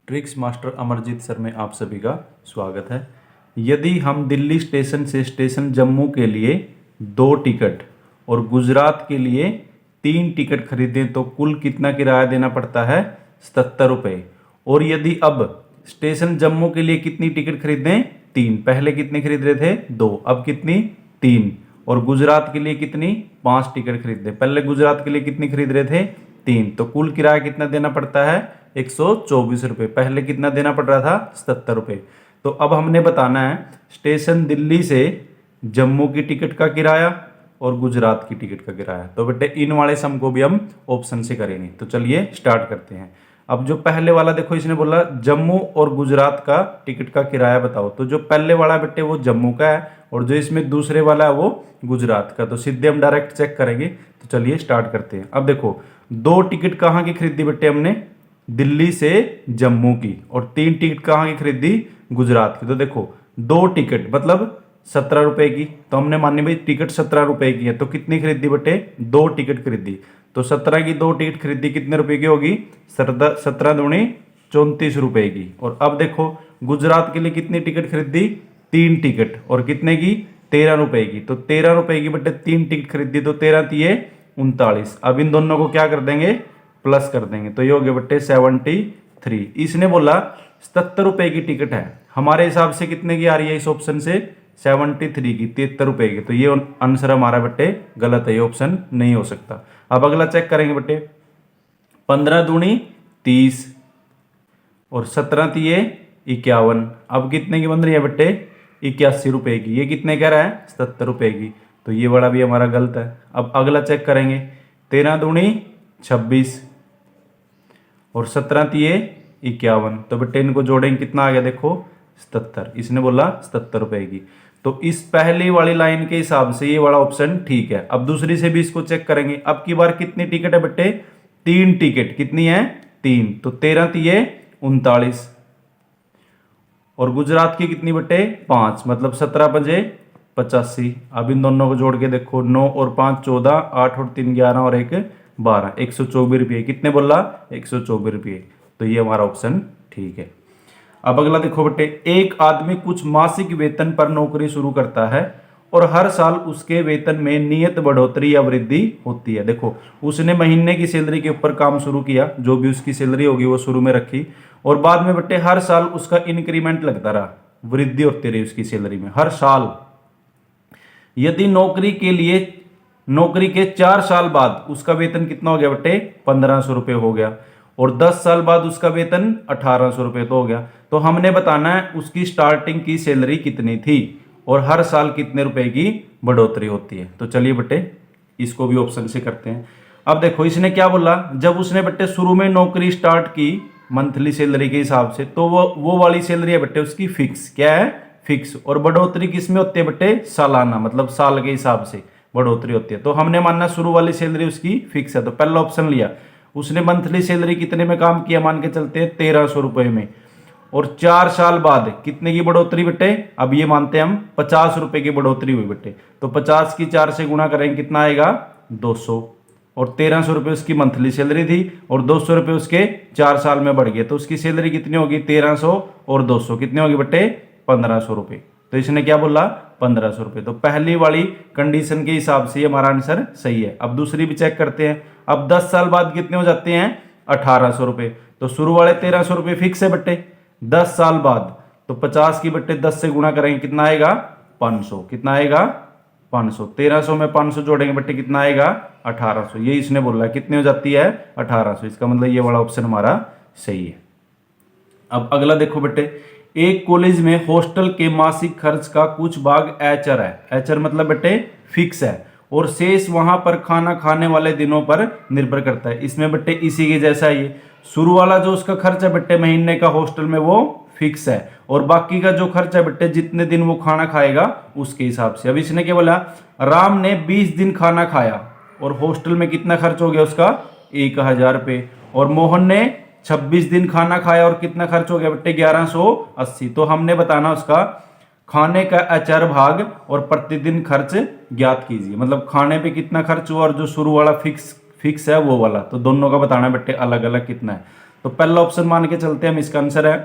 Tricks master Amarjeet sir में आप सभी का स्वागत है। यदि हम दिल्ली स्टेशन से स्टेशन जम्मू के लिए 2 टिकट और गुजरात के लिए 3 टिकट खरीदें तो कुल कितना किराया देना पड़ता है? 77 रुपये। और यदि अब स्टेशन जम्मू के लिए कितनी टिकट खरीदें? 3। पहले कितनी खरीद रहे थे? 2। अब कितनी? 3। और गुजरात के लिए कितनी? 5 टिकट खरीदे। पहले गुजरात के लिए कितनी खरीद रहे थे? 3। तो कुल किराया कितना देना पड़ता है? 124 रुपये। पहले कितना देना पड़ रहा था? 77 रुपये। तो अब हमने बताना है स्टेशन दिल्ली से जम्मू की टिकट का किराया और गुजरात की टिकट का किराया। तो बेटे इन वाले सम को भी हम ऑप्शन से करेंगे। तो चलिए स्टार्ट करते हैं। अब जो पहले वाला देखो, इसने बोला जम्मू और गुजरात का टिकट का किराया बताओ। तो जो पहले वाला बेटे वो जम्मू का है और जो इसमें दूसरे वाला है वो गुजरात का। तो सीधे हम डायरेक्ट चेक करेंगे। तो चलिए स्टार्ट करते हैं। अब देखो 2 टिकट कहाँ की खरीदी बेटे हमने? दिल्ली से जम्मू की। और 3 टिकट कहाँ की खरीदी? गुजरात की। तो देखो 2 टिकट मतलब 17 रुपए की। तो हमने मानी भाई टिकट 17 रुपए की है, तो कितनी खरीदी बेटे? 2 टिकट खरीदी। तो 17 की 2 टिकट खरीदी कितने रुपए की होगी? 17 दूनी 34 रुपए की। और अब देखो गुजरात के लिए कितनी टिकट खरीदी? 3 टिकट। और कितने की? 13 रुपए की। तो 13 रुपए की बेटे 3 टिकट खरीदी, तो 13 तिये 39। अब इन दोनों को क्या कर देंगे? प्लस कर देंगे। तो ये हो गया बेटे 73। इसने बोला 77 रुपए की टिकट है, हमारे हिसाब से कितने की आ रही है इस ऑप्शन से? 73 की, 73 रुपए की। तो ये आंसर हमारा बेटे गलत है, ये ऑप्शन नहीं हो सकता। अब अगला चेक करेंगे बेटे। 15 दूनी 30 और 17 तिये 51। अब कितने की बन रही है बेटे? 81 रुपए की। ये कितने कह रहा है? 77 रुपए की। तो ये वाला भी हमारा गलत है। अब अगला चेक करेंगे। 13 दूनी 26 और 17 तिये 51। तो बेटे इनको जोड़ेंगे, कितना आ गया देखो? 77। इसने बोला 77 रुपए की। तो इस पहली वाली लाइन के हिसाब से ये वाला ऑप्शन ठीक है। अब दूसरी से भी इसको चेक करेंगे। अब की बार कितनी टिकट है बेटे? 3 टिकट। कितनी है? 3। तो 13 तिये 39 और गुजरात की कितनी बेटे? 5। मतलब 17 बजे 85। अब इन दोनों को जोड़ के देखो, 9 और 5 14, 8 और 3 11 और 1 12, 124 रुपये। कितने बोला? 124 रुपये। तो ये हमारा ऑप्शन ठीक है। अब अगला देखो बेटे। एक आदमी कुछ मासिक वेतन पर नौकरी शुरू करता है और हर साल उसके वेतन में नियत बढ़ोतरी या वृद्धि होती है। देखो उसने महीने की सैलरी के ऊपर काम शुरू किया, जो भी उसकी सैलरी होगी वो शुरू में रखी, और बाद में बेटे हर साल उसका इंक्रीमेंट लगता रहा, वृद्धि होती रही उसकी सैलरी में हर साल। यदि नौकरी के 4 साल बाद उसका वेतन कितना हो गया बेटे? 1500 रुपये हो गया। और 10 साल बाद उसका वेतन 1800 रुपये तो हो गया। तो हमने बताना है उसकी स्टार्टिंग की सैलरी कितनी थी और हर साल कितने रुपए की बढ़ोतरी होती है। तो चलिए बेटे इसको भी ऑप्शन से करते हैं। अब देखो इसने क्या बोला, जब उसने बेटे शुरू में नौकरी स्टार्ट की मंथली सैलरी के हिसाब से, तो वो वाली सैलरी है बेटे उसकी फिक्स। क्या है? फिक्स। और बढ़ोतरी किस में होती है बेटे? सालाना, मतलब साल के हिसाब से बढ़ोतरी होती है। तो हमने मानना शुरू वाली सैलरी उसकी फिक्स है, तो पहला ऑप्शन लिया। उसने मंथली सैलरी कितने में काम किया? मान के चलते हैं 1300 रुपए में। और 4 साल बाद कितने की बढ़ोतरी बेटे? अब ये मानते हैं हम 50 रुपए की बढ़ोतरी हुई बेटे। तो 50 की 4 से गुणा करेंगे, कितना आएगा? 200। और 1300 रुपये उसकी मंथली सैलरी थी और 200 रुपये उसके 4 साल में बढ़ गए। तो उसकी सैलरी कितनी होगी? 1300 और 200 कितनी होगी बेटे? 1500 रुपये। तो इसने क्या बोला? 1500 रुपये। तो पहली वाली कंडीशन के हिसाब से हमारा आंसर सही है। अब दूसरी भी चेक करते हैं। अब 10 साल बाद कितने हो जाते हैं? 1800 रुपये। तो शुरू वाले 1300 रुपये फिक्स है बेटे। 10 साल बाद तो 50 की बेटे 10 से गुणा करेंगे, कितना आएगा? 500। कितना आएगा? 500। 1300 में 500 जोड़ेंगे बेटे, कितना आएगा? 1800। ये इसने बोला कितनी हो जाती है? 1800। इसका मतलब ये वाला ऑप्शन हमारा सही है। अब अगला देखो बेटे। एक कॉलेज में हॉस्टल के मासिक खर्च का कुछ भाग एचआर है। एचआर मतलब बेटे फिक्स है, और शेष वहां पर खाना खाने वाले दिनों पर निर्भर करता है। इसमें बेटे इसी के जैसा ये शुरू वाला जो उसका खर्च है बेटे महीने का हॉस्टल में वो फिक्स है, और बाकी का जो खर्च है बेटे जितने दिन वो खाना खाएगा उसके हिसाब से। अब इसने क्या बोला? राम ने 20 दिन खाना खाया और हॉस्टल में कितना खर्च हो गया उसका? 1000 रुपये। और मोहन ने 26 दिन खाना खाया और कितना खर्च हो गया बेटे? 1180। तो हमने बताना उसका खाने का एचआर भाग और प्रतिदिन खर्च ज्ञात कीजिए। मतलब खाने पे कितना खर्च हुआ और जो शुरू वाला फिक्स है वो वाला, तो दोनों का बताना बेटे अलग अलग कितना है। तो पहला ऑप्शन मान के चलते हैं हम, इसका आंसर है।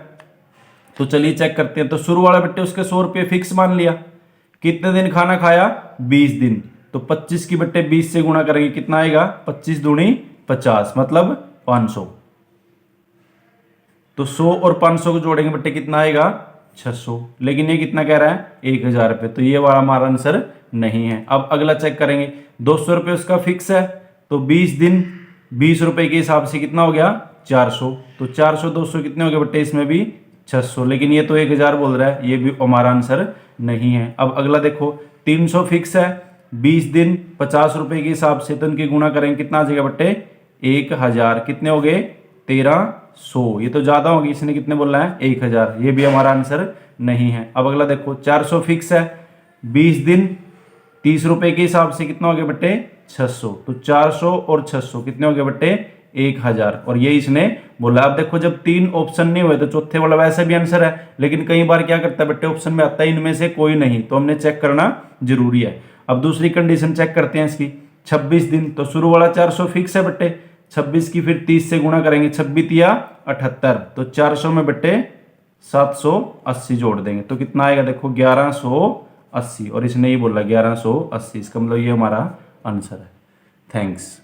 तो चलिए चेक करते हैं। तो शुरू वाला बेटे उसके 100 रुपये फिक्स मान लिया। कितने दिन खाना खाया? 20 दिन। तो 25 की बेटे 20 से गुणा करेंगे, कितना आएगा? 25 दूनी 50, मतलब 500। तो 100 और 500 को जोड़ेंगे बेटे, कितना आएगा? 600। लेकिन ये कितना कह रहा है? 1000 रुपये। तो ये वाला हमारा आंसर नहीं है। अब अगला चेक करेंगे। 200 रुपये उसका फिक्स है। तो 20 दिन 20 रुपये के हिसाब से कितना हो गया? 400। तो 400 200 कितने हो गए बेटे? इसमें भी 600। लेकिन ये तो 1000 बोल रहा है, ये भी हमारा आंसर नहीं है। अब अगला देखो, 300 फिक्स है, 20 दिन 50 रुपये के हिसाब से, तो इनकी गुणा करेंगे, कितना आ जाएगा बेटे? 1000। कितने हो गए? 1300। ये तो ज़्यादा होगी, इसने कितने बोला है? 1000। ये भी हमारा आंसर नहीं है। अब अगला देखो, 400 फिक्स है, 20 दिन 30 रुपये के हिसाब से, कितना हो गया बेटे? 600। तो 400 और 600 कितने हो गए बेटे? 1000। और ये इसने बोला। अब देखो, जब 3 ऑप्शन नहीं हुए तो चौथे वाला वैसे भी आंसर है, लेकिन कई बार क्या करता है बेटे, ऑप्शन में आता है इनमें से कोई नहीं, तो हमने चेक करना जरूरी है। अब दूसरी कंडीशन चेक करते हैं इसकी। 26 दिन, तो शुरू वाला 400 फिक्स है बेटे, 26 की फिर 30 से गुणा करेंगे, 26 या 78। तो 400 में बेटे 780 जोड़ देंगे, तो कितना आएगा? देखो 1180। और इसने ये बोला 1180, इसका मतलब ये हमारा आंसर है। थैंक्स।